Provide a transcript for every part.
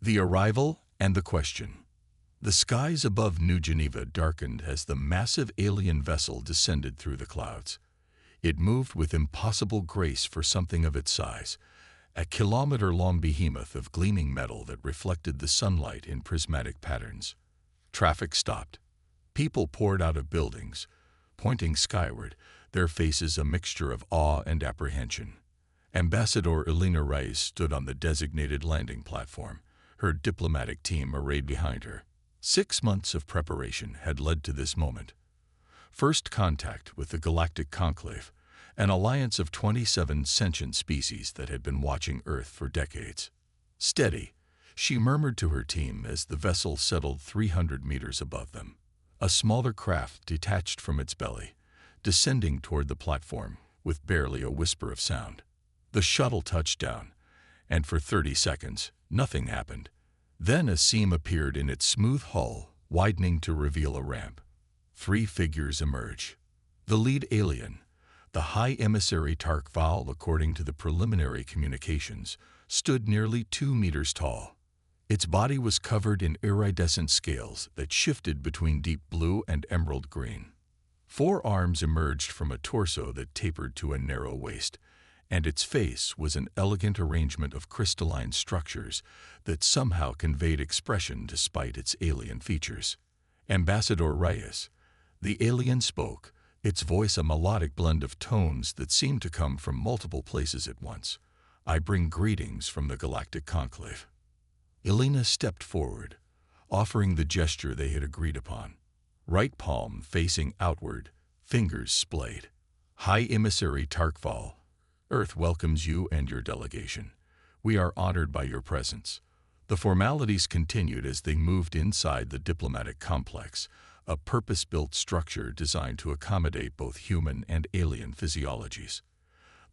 The arrival and the question. The skies above New Geneva darkened as the massive alien vessel descended through the clouds. It moved with impossible grace for something of its size, a kilometer-long behemoth of gleaming metal that reflected the sunlight in prismatic patterns. Traffic stopped. People poured out of buildings, pointing skyward, their faces a mixture of awe and apprehension. Ambassador Elena Reyes stood on the designated landing platform, her diplomatic team arrayed behind her. 6 months of preparation had led to this moment. First contact with the Galactic Conclave, an alliance of 27 sentient species that had been watching Earth for decades. Steady, she murmured to her team as the vessel settled 300 meters above them. A smaller craft detached from its belly, descending toward the platform with barely a whisper of sound. The shuttle touched down, and for 30 seconds, nothing happened. Then a seam appeared in its smooth hull, widening to reveal a ramp. 3 figures emerge. The lead alien, the High Emissary Tark Val, according to the preliminary communications, stood nearly 2 meters tall. Its body was covered in iridescent scales that shifted between deep blue and emerald green. 4 arms emerged from a torso that tapered to a narrow waist, and its face was an elegant arrangement of crystalline structures that somehow conveyed expression despite its alien features. Ambassador Reyes, the alien, spoke, its voice a melodic blend of tones that seemed to come from multiple places at once. "I bring greetings from the Galactic Conclave." Elena stepped forward, offering the gesture they had agreed upon. Right palm facing outward, fingers splayed. "High Emissary Tark Val, Earth welcomes you and your delegation. We are honored by your presence." The formalities continued as they moved inside the diplomatic complex, a purpose-built structure designed to accommodate both human and alien physiologies.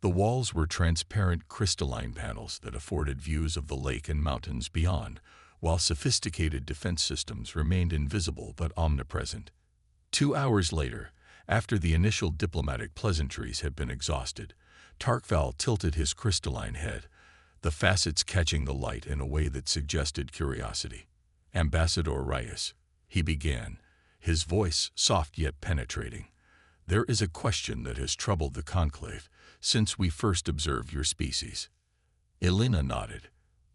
The walls were transparent crystalline panels that afforded views of the lake and mountains beyond, while sophisticated defense systems remained invisible but omnipresent. 2 hours later, after the initial diplomatic pleasantries had been exhausted, Tark Val tilted his crystalline head, the facets catching the light in a way that suggested curiosity. "Ambassador Reyes," he began, his voice soft yet penetrating, "there is a question that has troubled the Conclave since we first observed your species." Elena nodded.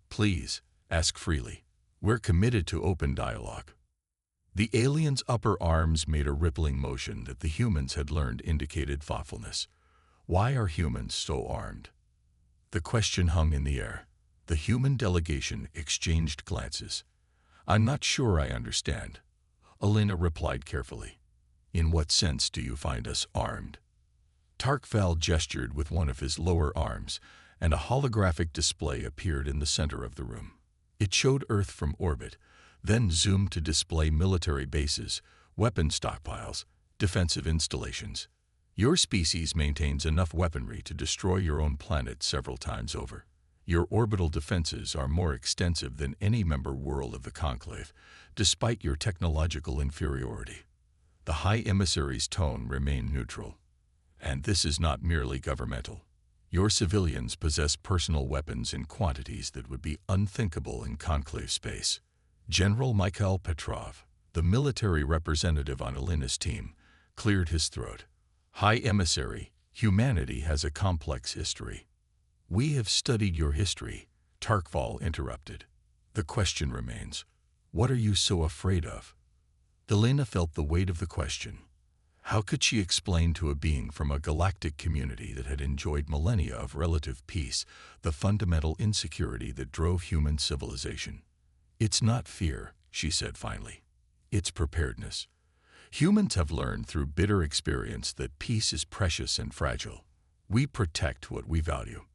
"Please, ask freely. We're committed to open dialogue." The alien's upper arms made a rippling motion that the humans had learned indicated thoughtfulness. "Why are humans so armed?" The question hung in the air. The human delegation exchanged glances. "I'm not sure I understand," Elena replied carefully. "In what sense do you find us armed?" Tark Val gestured with one of his lower arms, and a holographic display appeared in the center of the room. It showed Earth from orbit, then zoomed to display military bases, weapon stockpiles, defensive installations. "Your species maintains enough weaponry to destroy your own planet several times over. Your orbital defenses are more extensive than any member world of the Conclave, despite your technological inferiority." The High Emissary's tone remained neutral. "And this is not merely governmental. Your civilians possess personal weapons in quantities that would be unthinkable in Conclave space." General Mikhail Petrov, the military representative on Elena's team, cleared his throat. "High Emissary, humanity has a complex history." "We have studied your history," Tark Val interrupted. "The question remains, what are you so afraid of?" Elena felt the weight of the question. How could she explain to a being from a galactic community that had enjoyed millennia of relative peace the fundamental insecurity that drove human civilization? "It's not fear," she said finally. "It's preparedness. Humans have learned through bitter experience that peace is precious and fragile. We protect what we value."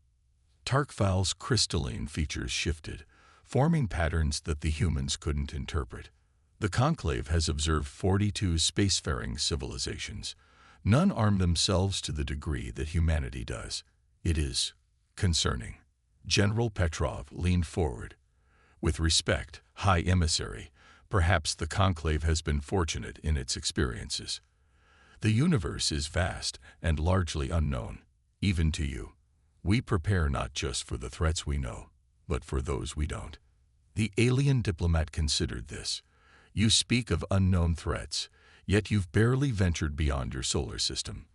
Tark Val's crystalline features shifted, forming patterns that the humans couldn't interpret. The Conclave has observed 42 spacefaring civilizations. None arm themselves to the degree that humanity does. It is concerning. General Petrov leaned forward. "With respect, High Emissary, perhaps the Conclave has been fortunate in its experiences. The universe is vast and largely unknown, even to you. We prepare not just for the threats we know, but for those we don't. The alien diplomat considered this. You speak of unknown threats, yet you've barely ventured beyond your solar system.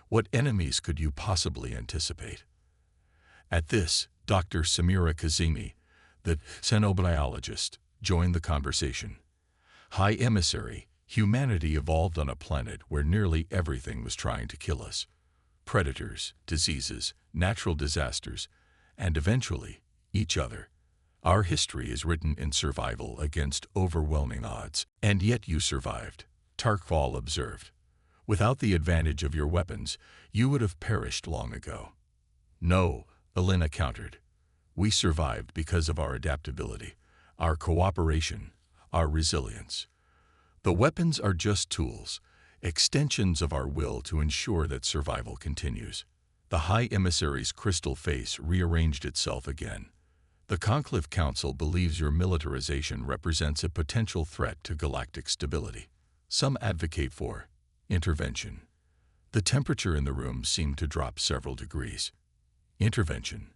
What enemies could you possibly anticipate? At this, Dr. Samira Kazemi, the xenobiologist, joined the conversation. High Emissary, humanity evolved on a planet where nearly everything was trying to kill us. Predators, diseases, natural disasters, and eventually, each other. Our history is written in survival against overwhelming odds, and yet you survived, Tarkval observed. Without the advantage of your weapons, you would have perished long ago. No, Elena countered. We survived because of our adaptability, our cooperation, our resilience. The weapons are just tools, extensions of our will to ensure that survival continues. The High Emissary's crystal face rearranged itself again. The Conclave Council believes your militarization represents a potential threat to galactic stability. Some advocate for intervention. The temperature in the room seemed to drop several degrees. Intervention.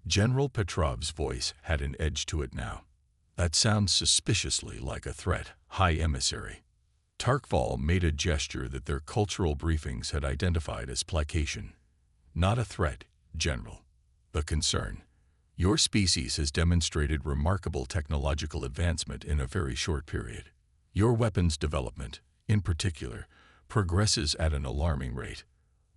General Petrov's voice had an edge to it now. That sounds suspiciously like a threat, High Emissary. Tarkval made a gesture that their cultural briefings had identified as placation. Not a threat, General. The concern. Your species has demonstrated remarkable technological advancement in a very short period. Your weapons development, in particular, progresses at an alarming rate.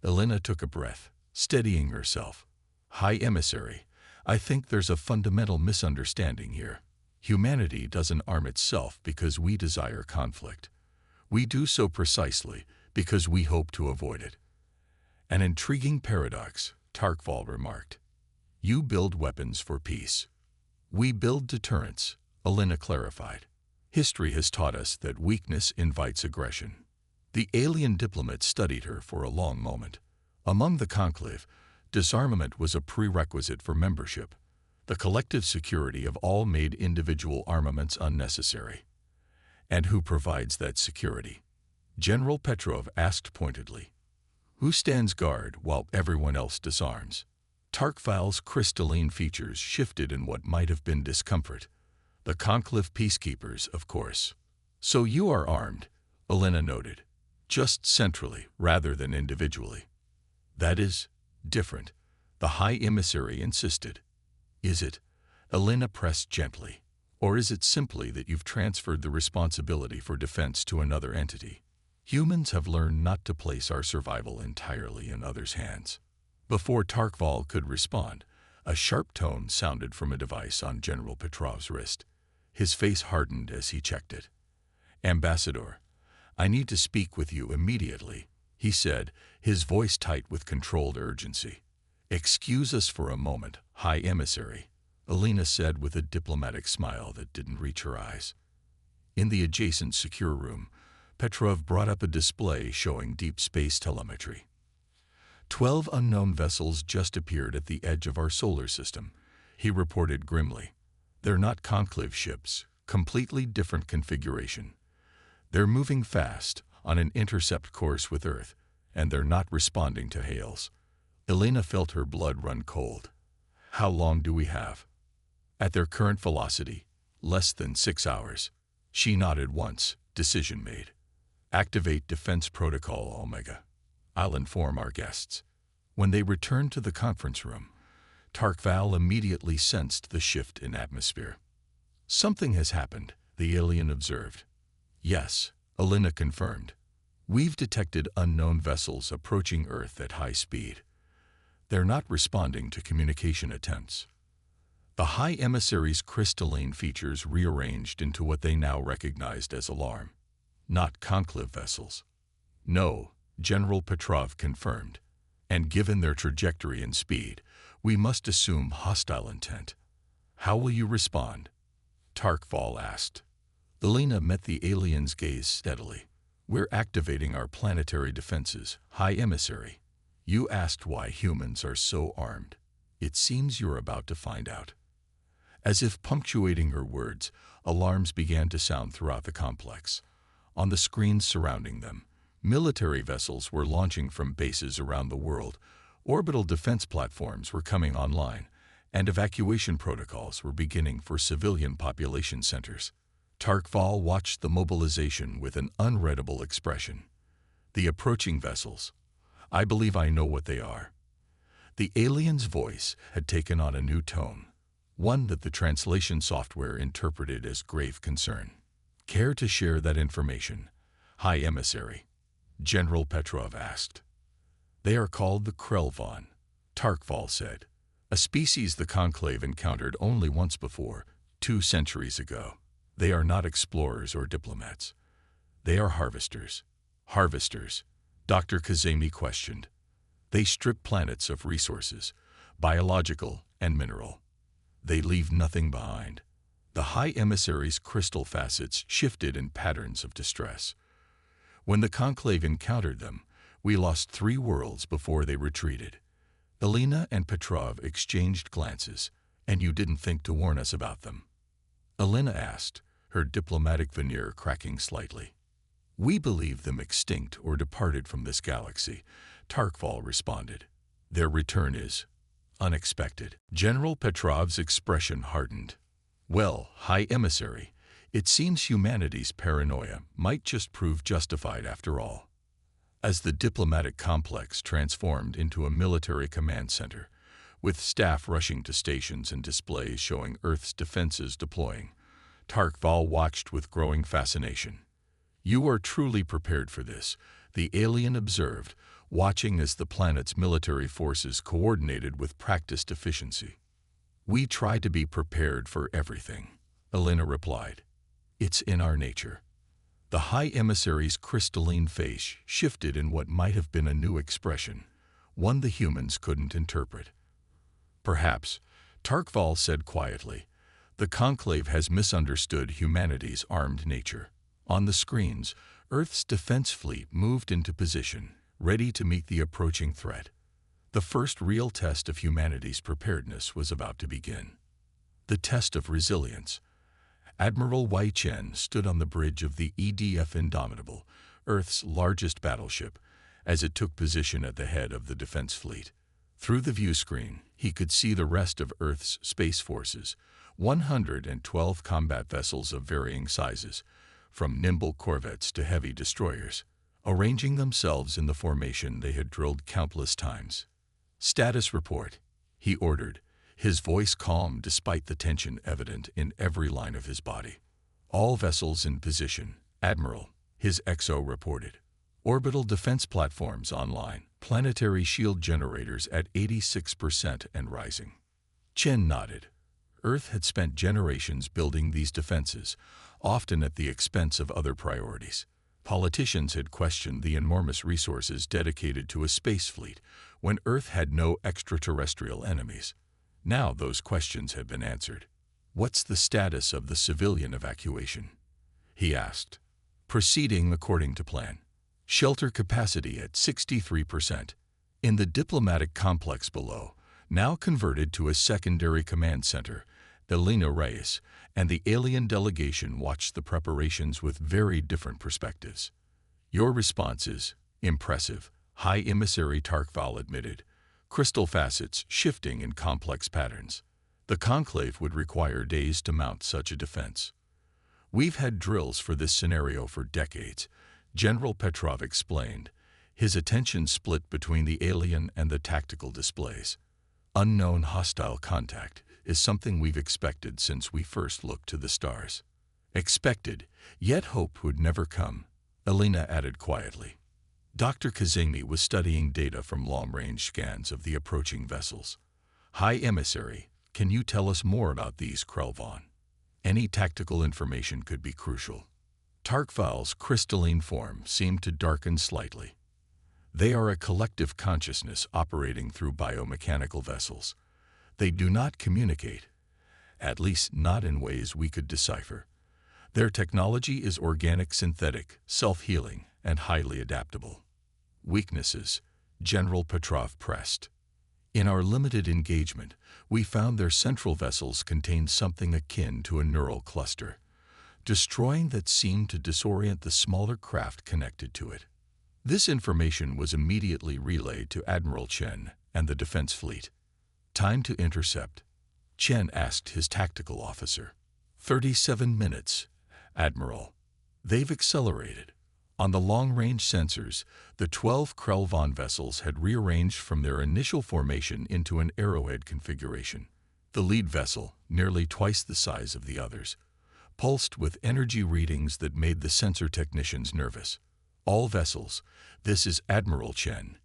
Elena took a breath, steadying herself. High Emissary, I think there's a fundamental misunderstanding here. Humanity doesn't arm itself because we desire conflict. We do so precisely because we hope to avoid it. An intriguing paradox, Tarkval remarked. You build weapons for peace. We build deterrence, Elena clarified. History has taught us that weakness invites aggression. The alien diplomat studied her for a long moment. Among the conclave, disarmament was a prerequisite for membership. The collective security of all made individual armaments unnecessary. And who provides that security? General Petrov asked pointedly. Who stands guard while everyone else disarms? Tarkval's crystalline features shifted in what might have been discomfort. The conclave peacekeepers, of course. So you are armed, Elena noted, just centrally rather than individually. That is different, the High Emissary insisted. Is it? Elena pressed gently. Or is it simply that you've transferred the responsibility for defense to another entity? Humans have learned not to place our survival entirely in others' hands. Before Tarkval could respond, a sharp tone sounded from a device on General Petrov's wrist. His face hardened as he checked it. Ambassador, I need to speak with you immediately, he said, his voice tight with controlled urgency. Excuse us for a moment, High Emissary, Elena said with a diplomatic smile that didn't reach her eyes. In the adjacent secure room, Petrov brought up a display showing deep space telemetry. 12 unknown vessels just appeared at the edge of our solar system, he reported grimly. They're not conclave ships, completely different configuration. They're moving fast, on an intercept course with Earth, and they're not responding to hails. Elena felt her blood run cold. How long do we have? At their current velocity, less than 6 hours. She nodded once, decision made. Activate Defense Protocol Omega. I'll inform our guests. When they returned to the conference room, Tarkval immediately sensed the shift in atmosphere. Something has happened, the alien observed. Yes, Elena confirmed. We've detected unknown vessels approaching Earth at high speed. They're not responding to communication attempts. The High Emissary's crystalline features rearranged into what they now recognized as alarm. Not conclave vessels. No, General Petrov confirmed. And given their trajectory and speed, we must assume hostile intent. How will you respond? Tarkval asked. Elena met the alien's gaze steadily. We're activating our planetary defenses, High Emissary. You asked why humans are so armed. It seems you're about to find out. As if punctuating her words, alarms began to sound throughout the complex. On the screens surrounding them, military vessels were launching from bases around the world, orbital defense platforms were coming online, and evacuation protocols were beginning for civilian population centers. Tarkval watched the mobilization with an unreadable expression. The approaching vessels. I believe I know what they are. The alien's voice had taken on a new tone, one that the translation software interpreted as grave concern. Care to share that information, High Emissary? General Petrov asked. They are called the Krelvon, Tarkval said, a species the Conclave encountered only once before, 2 centuries ago. They are not explorers or diplomats. They are harvesters. Harvesters, Dr. Kazemi questioned. They strip planets of resources, biological and mineral. They leave nothing behind. The High Emissary's crystal facets shifted in patterns of distress. When the Conclave encountered them, we lost 3 worlds before they retreated. Elena and Petrov exchanged glances, and you didn't think to warn us about them. Elena asked, her diplomatic veneer cracking slightly. We believe them extinct or departed from this galaxy, Tarkval responded. Their return is unexpected. General Petrov's expression hardened. Well, High Emissary, it seems humanity's paranoia might just prove justified after all. As the diplomatic complex transformed into a military command center, with staff rushing to stations and displays showing Earth's defenses deploying, Tarkval watched with growing fascination. You are truly prepared for this, the alien observed, watching as the planet's military forces coordinated with practiced efficiency. We try to be prepared for everything, Elena replied. It's in our nature. The High Emissary's crystalline face shifted in what might have been a new expression, one the humans couldn't interpret. Perhaps, Tarkval said quietly, the Conclave has misunderstood humanity's armed nature. On the screens, Earth's defense fleet moved into position, ready to meet the approaching threat. The first real test of humanity's preparedness was about to begin. The test of resilience. Admiral Wei Chen stood on the bridge of the EDF Indomitable, Earth's largest battleship, as it took position at the head of the defense fleet. Through the view screen, he could see the rest of Earth's space forces, 112 combat vessels of varying sizes, from nimble corvettes to heavy destroyers, arranging themselves in the formation they had drilled countless times. Status report, he ordered, his voice calm despite the tension evident in every line of his body. All vessels in position, Admiral, his XO reported. Orbital defense platforms online, planetary shield generators at 86% and rising. Chen nodded. Earth had spent generations building these defenses, often at the expense of other priorities. Politicians had questioned the enormous resources dedicated to a space fleet when Earth had no extraterrestrial enemies. Now those questions had been answered. What's the status of the civilian evacuation? He asked. Proceeding according to plan. Shelter capacity at 63%. In the diplomatic complex below, now converted to a secondary command center, Elena Reyes and the alien delegation watched the preparations with very different perspectives. Your response is impressive, High Emissary Tarkval admitted, crystal facets shifting in complex patterns. The Conclave would require days to mount such a defense. We've had drills for this scenario for decades, General Petrov explained, his attention split between the alien and the tactical displays. Unknown hostile contact is something we've expected since we first looked to the stars. Expected, yet hope would never come, Elena added quietly. Dr. Kazemi was studying data from long-range scans of the approaching vessels. High Emissary, can you tell us more about these Krelvon? Any tactical information could be crucial. Tarkval's crystalline form seemed to darken slightly. They are a collective consciousness operating through biomechanical vessels. They do not communicate, at least not in ways we could decipher. Their technology is organic synthetic, self-healing, and highly adaptable. Weaknesses, General Petrov pressed. In our limited engagement, we found their central vessels contained something akin to a neural cluster, destroying that seemed to disorient the smaller craft connected to it. This information was immediately relayed to Admiral Chen and the defense fleet. Time to intercept, Chen asked his tactical officer. 37 minutes, Admiral. They've accelerated. On the long-range sensors, the 12 Krell-Von vessels had rearranged from their initial formation into an arrowhead configuration. The lead vessel, nearly twice the size of the others, pulsed with energy readings that made the sensor technicians nervous. All vessels, this is Admiral Chen,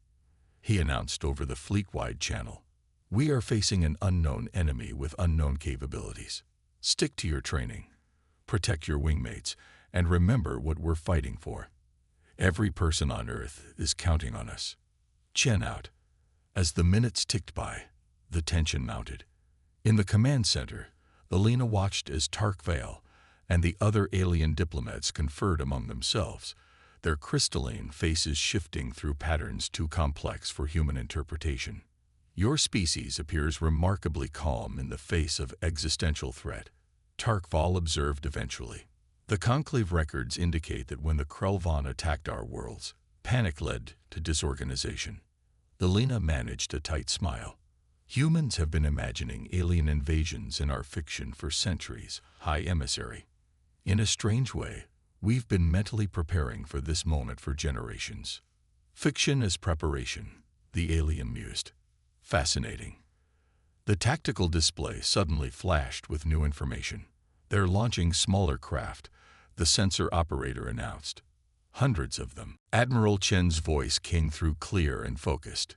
he announced over the fleet-wide channel. We are facing an unknown enemy with unknown capabilities. Stick to your training, protect your wingmates, and remember what we're fighting for. Every person on Earth is counting on us. Chen out. As the minutes ticked by, the tension mounted. In the command center, Alina watched as Tark Vale and the other alien diplomats conferred among themselves, their crystalline faces shifting through patterns too complex for human interpretation. Your species appears remarkably calm in the face of existential threat, Tark Val observed eventually. The Conclave records indicate that when the Krell-Von attacked our worlds, panic led to disorganization. Alina managed a tight smile. Humans have been imagining alien invasions in our fiction for centuries, High Emissary. In a strange way, we've been mentally preparing for this moment for generations. Fiction as preparation, the alien mused. Fascinating. The tactical display suddenly flashed with new information. They're launching smaller craft, the sensor operator announced. Hundreds of them. Admiral Chen's voice came through clear and focused.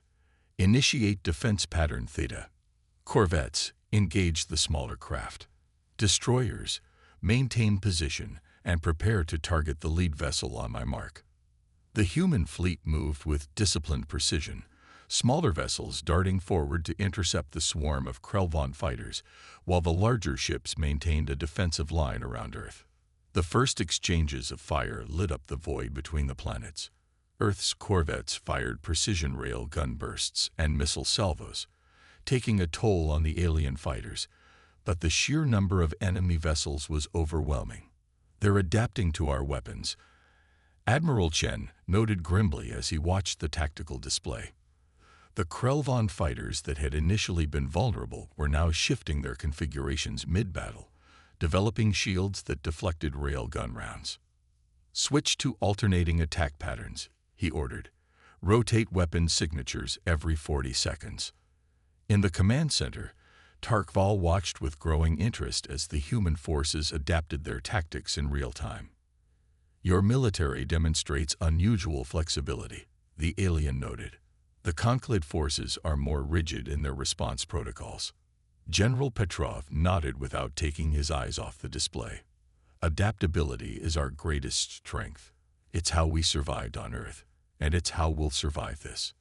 Initiate defense pattern theta. Corvettes, engage the smaller craft. Destroyers, maintain position and prepare to target the lead vessel on my mark. The human fleet moved with disciplined precision, smaller vessels darting forward to intercept the swarm of Krell-Von fighters, while the larger ships maintained a defensive line around Earth. The first exchanges of fire lit up the void between the planets. Earth's corvettes fired precision rail gun bursts and missile salvos, taking a toll on the alien fighters, but the sheer number of enemy vessels was overwhelming. They're adapting to our weapons, Admiral Chen noted grimly as he watched the tactical display. The Krell-Von fighters that had initially been vulnerable were now shifting their configurations mid-battle, developing shields that deflected railgun rounds. Switch to alternating attack patterns, he ordered. Rotate weapon signatures every 40 seconds. In the command center, Tark Val watched with growing interest as the human forces adapted their tactics in real time. Your military demonstrates unusual flexibility, the alien noted. The Conclave forces are more rigid in their response protocols. General Petrov nodded without taking his eyes off the display. Adaptability is our greatest strength. It's how we survived on Earth, and it's how we'll survive this.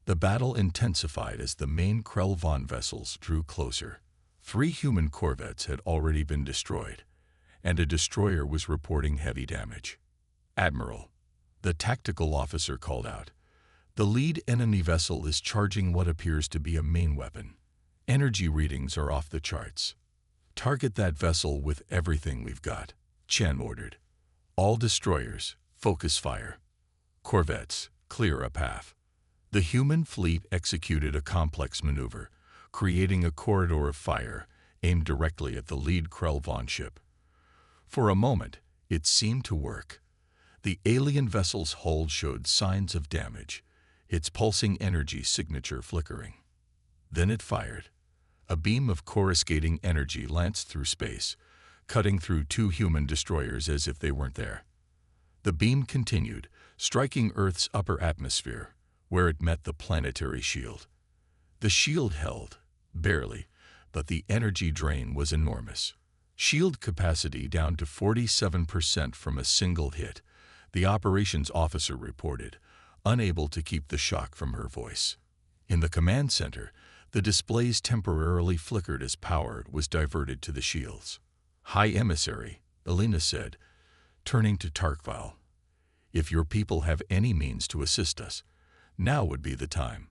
The battle intensified as the main Krell-Von vessels drew closer. 3 human corvettes had already been destroyed, and a destroyer was reporting heavy damage. Admiral, the tactical officer called out. The lead enemy vessel is charging what appears to be a main weapon. Energy readings are off the charts. Target that vessel with everything we've got, Chen ordered. All destroyers, focus fire. Corvettes, clear a path. The human fleet executed a complex maneuver, creating a corridor of fire aimed directly at the lead Krell-Von ship. For a moment, it seemed to work. The alien vessel's hull showed signs of damage, its pulsing energy signature flickering. Then it fired. A beam of coruscating energy lanced through space, cutting through 2 human destroyers as if they weren't there. The beam continued, striking Earth's upper atmosphere, where it met the planetary shield. The shield held, barely, but the energy drain was enormous. Shield capacity down to 47% from a single hit, the operations officer reported, unable to keep the shock from her voice. In the command center, the displays temporarily flickered as power was diverted to the shields. High Emissary, Alina said, turning to Tark Val. If your people have any means to assist us, now would be the time.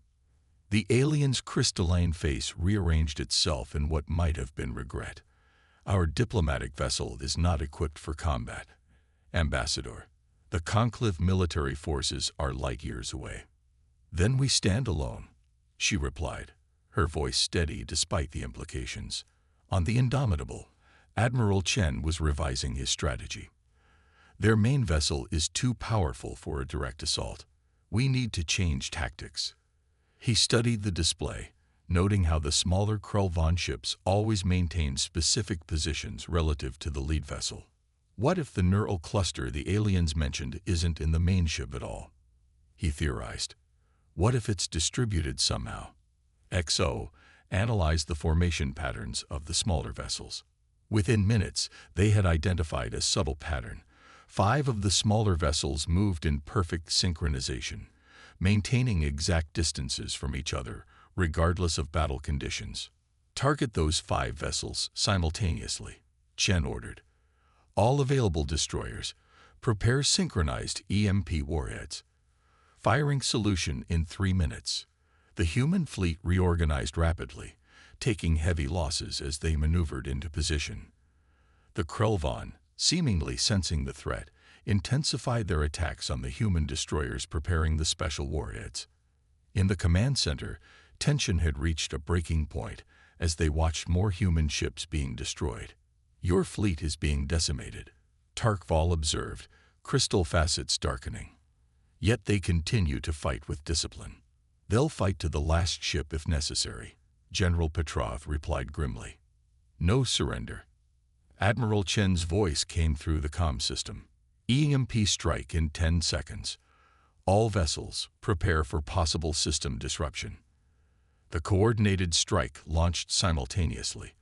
The alien's crystalline face rearranged itself in what might have been regret. Our diplomatic vessel is not equipped for combat. Ambassador, the Conclave military forces are light years away. Then we stand alone, she replied, her voice steady despite the implications. On the Indomitable, Admiral Chen was revising his strategy. Their main vessel is too powerful for a direct assault. We need to change tactics. He studied the display, noting how the smaller Krell-Von ships always maintained specific positions relative to the lead vessel. What if the neural cluster the aliens mentioned isn't in the main ship at all? He theorized. What if it's distributed somehow? XO analyzed the formation patterns of the smaller vessels. Within minutes, they had identified a subtle pattern. 5 of the smaller vessels moved in perfect synchronization, maintaining exact distances from each other, regardless of battle conditions. Target those 5 vessels simultaneously, Chen ordered. All available destroyers, prepare synchronized EMP warheads. Firing solution in 3 minutes. The human fleet reorganized rapidly, taking heavy losses as they maneuvered into position. The Krell-Von, seemingly sensing the threat, intensified their attacks on the human destroyers preparing the special warheads. In the command center, tension had reached a breaking point as they watched more human ships being destroyed. Your fleet is being decimated, Tarkval observed, crystal facets darkening. Yet they continue to fight with discipline. They'll fight to the last ship if necessary, General Petrov replied grimly. No surrender. Admiral Chen's voice came through the comm system. EMP strike in 10 seconds. All vessels, prepare for possible system disruption. The coordinated strike launched simultaneously.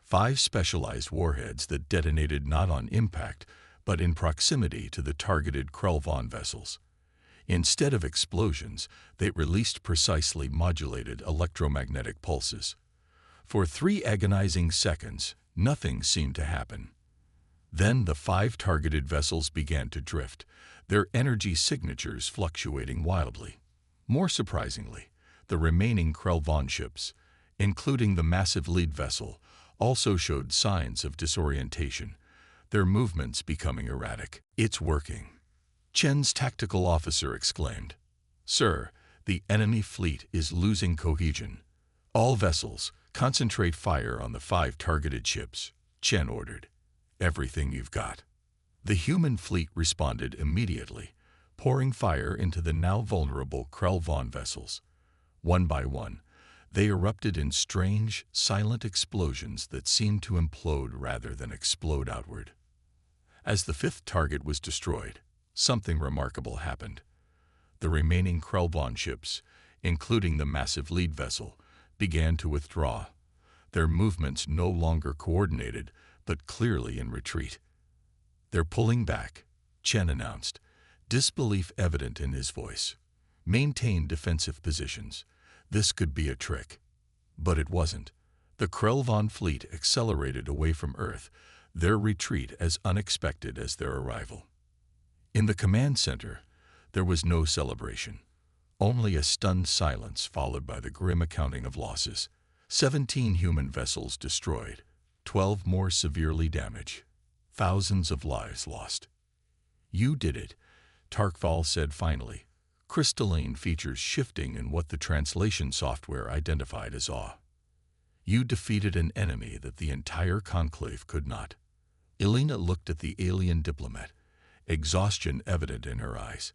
5 specialized warheads that detonated not on impact, but in proximity to the targeted Krell-Von vessels. Instead of explosions, they released precisely modulated electromagnetic pulses. For 3 agonizing seconds, nothing seemed to happen. Then the 5 targeted vessels began to drift, their energy signatures fluctuating wildly. More surprisingly, the remaining Krell-Von ships, including the massive lead vessel, also showed signs of disorientation, their movements becoming erratic. It's working, Chen's tactical officer exclaimed. Sir, the enemy fleet is losing cohesion. All vessels, concentrate fire on the 5 targeted ships, Chen ordered. Everything you've got. The human fleet responded immediately, pouring fire into the now vulnerable Krell-Von vessels. One by one, they erupted in strange, silent explosions that seemed to implode rather than explode outward. As the 5th target was destroyed, something remarkable happened. The remaining Krell-Von ships, including the massive lead vessel, began to withdraw, their movements no longer coordinated, but clearly in retreat. They're pulling back, Chen announced, disbelief evident in his voice. Maintain defensive positions. This could be a trick. But it wasn't. The Krell-Von fleet accelerated away from Earth, their retreat as unexpected as their arrival. In the command center, there was no celebration. Only a stunned silence followed by the grim accounting of losses. 17 human vessels destroyed, 12 more severely damaged, thousands of lives lost. You did it, Tarkval said finally, crystalline features shifting in what the translation software identified as awe. You defeated an enemy that the entire conclave could not. Elena looked at the alien diplomat, exhaustion evident in her eyes.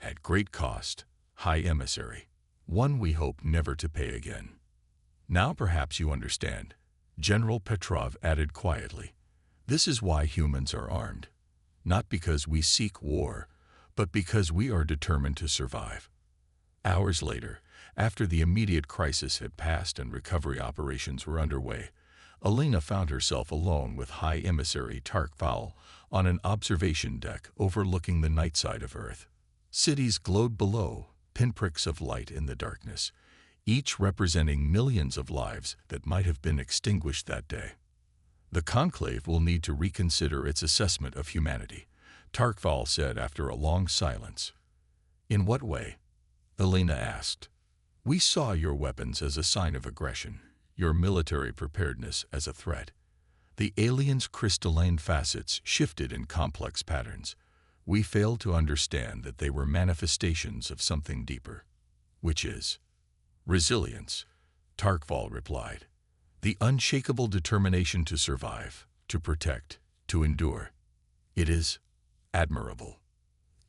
At great cost, High Emissary, one we hope never to pay again. Now perhaps you understand, General Petrov added quietly. This is why humans are armed. Not because we seek war, but because we are determined to survive. Hours later, after the immediate crisis had passed and recovery operations were underway, Elena found herself alone with High Emissary Tarkval on an observation deck overlooking the night side of Earth. Cities glowed below, pinpricks of light in the darkness, each representing millions of lives that might have been extinguished that day. The conclave will need to reconsider its assessment of humanity, Tarkval said after a long silence. In what way? Elena asked. We saw your weapons as a sign of aggression, your military preparedness as a threat. The aliens' crystalline facets shifted in complex patterns. We failed to understand that they were manifestations of something deeper. Which is? Resilience, Tarkval replied. The unshakable determination to survive, to protect, to endure. It is admirable.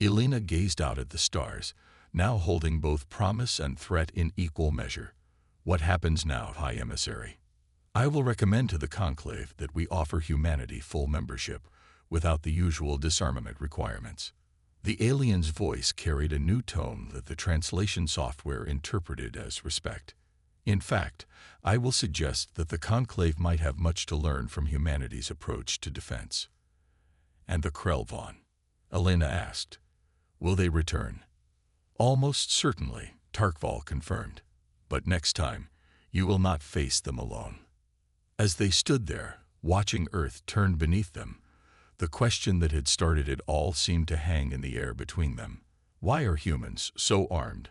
Elena gazed out at the stars, now holding both promise and threat in equal measure. What happens now, High Emissary? I will recommend to the Conclave that we offer humanity full membership, without the usual disarmament requirements. The alien's voice carried a new tone that the translation software interpreted as respect. In fact, I will suggest that the Conclave might have much to learn from humanity's approach to defense. And the Krelvon? Elena asked. Will they return? Almost certainly, Tarkval confirmed. But next time, you will not face them alone. As they stood there, watching Earth turn beneath them, the question that had started it all seemed to hang in the air between them. Why are humans so armed?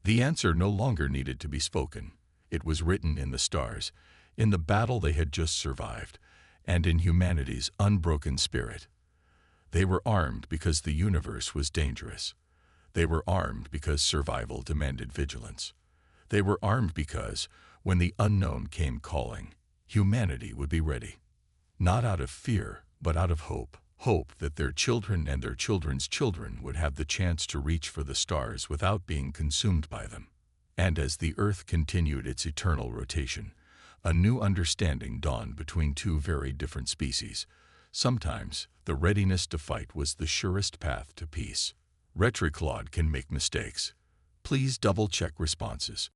The answer no longer needed to be spoken. It was written in the stars, in the battle they had just survived, and in humanity's unbroken spirit. They were armed because the universe was dangerous. They were armed because survival demanded vigilance. They were armed because, when the unknown came calling, humanity would be ready. Not out of fear, but out of hope. Hope that their children and their children's children would have the chance to reach for the stars without being consumed by them. And as the Earth continued its eternal rotation, a new understanding dawned between two very different species. Sometimes, the readiness to fight was the surest path to peace. Retriclaude can make mistakes. Please double-check responses.